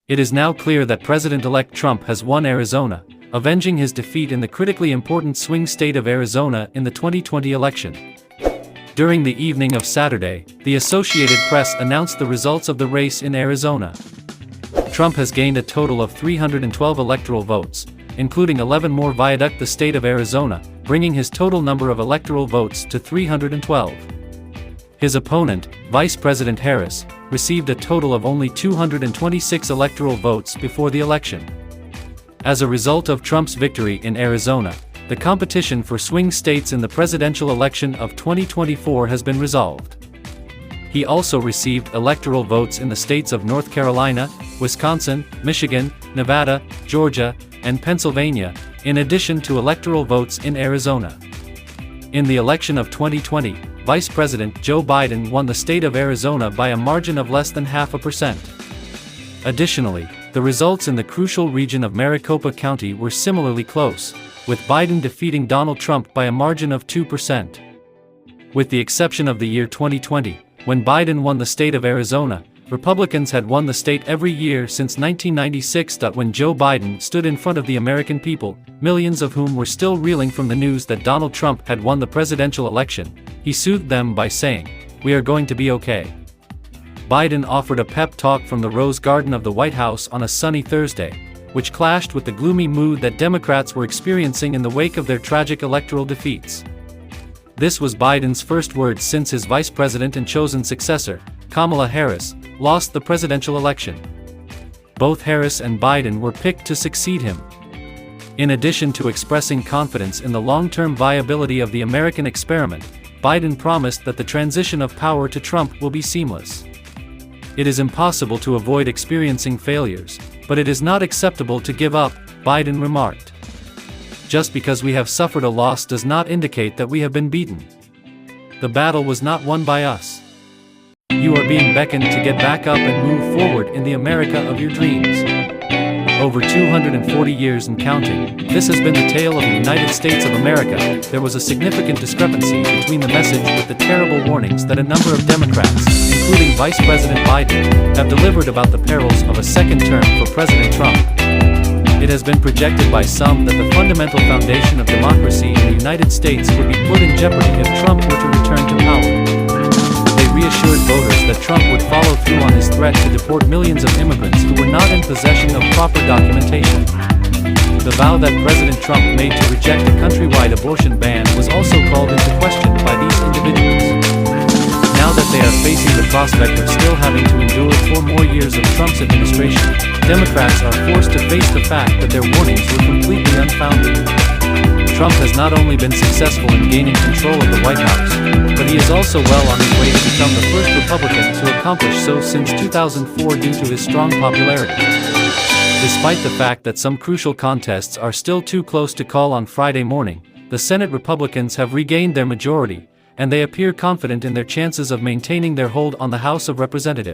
It is now clear that President-elect Trump has won Arizona, avenging his defeat in the critically important swing state of Arizona in the 2020 election. During the evening of Saturday, the Associated Press announced the results of the race in Arizona. Trump has gained a total of 312 electoral votes, including 11 more via the state of Arizona, bringing his total number of electoral votes to 312. His opponent, Vice President Harris, received a total of only 226 electoral votes before the election. As a result of Trump's victory in Arizona, the competition for swing states in the presidential election of 2024 has been resolved. He also received electoral votes in the states of North Carolina, Wisconsin, Michigan, Nevada, Georgia, and Pennsylvania, in addition to electoral votes in Arizona. In the election of 2020, Vice President Joe Biden won the state of Arizona by a margin of less than 0.5%. Additionally, the results in the crucial region of Maricopa County were similarly close, with Biden defeating Donald Trump by a margin of 2%. With the exception of the year 2020, when Biden won the state of Arizona, Republicans had won the state every year since 1996. When Joe Biden stood in front of the American people, millions of whom were still reeling from the news that Donald Trump had won the presidential election, he soothed them by saying, "We are going to be okay." Biden offered a pep talk from the Rose Garden of the White House on a sunny Thursday, which clashed with the gloomy mood that Democrats were experiencing in the wake of their tragic electoral defeats. This was Biden's first words since his vice president and chosen successor, Kamala Harris, lost the presidential election. Both Harris and Biden were picked to succeed him. In addition to expressing confidence in the long-term viability of the American experiment, Biden promised that the transition of power to Trump will be seamless. "It is impossible to avoid experiencing failures, but it is not acceptable to give up," Biden remarked. "Just because we have suffered a loss does not indicate that we have been beaten. The battle was not won by us. You are being beckoned to get back up and move forward in the America of your dreams." Over 240 years and counting, this has been the tale of the United States of America. There was a significant discrepancy between the message with the terrible warnings that a number of Democrats, including Vice President Biden, have delivered about the perils of a second term for President Trump. It has been projected by some that the fundamental foundation of democracy in the United States would be put in jeopardy if Trump were to return to power. They reassured voters that Trump would follow through on his threat to deport millions of immigrants who were not in possession of proper documentation. The vow that President Trump made to reject a countrywide abortion ban was also called into question by these individuals. Now that they are facing the prospect of still having to endure 4 more years of Trump's administration, Democrats are forced to face the fact that their warnings were completely unfounded. Trump has not only been successful in gaining control of the White House, but he is also well on his way to become the first Republican to accomplish so since 2004 due to his strong popularity. Despite the fact that some crucial contests are still too close to call on Friday morning, the Senate Republicans have regained their majority, and they appear confident in their chances of maintaining their hold on the House of Representatives.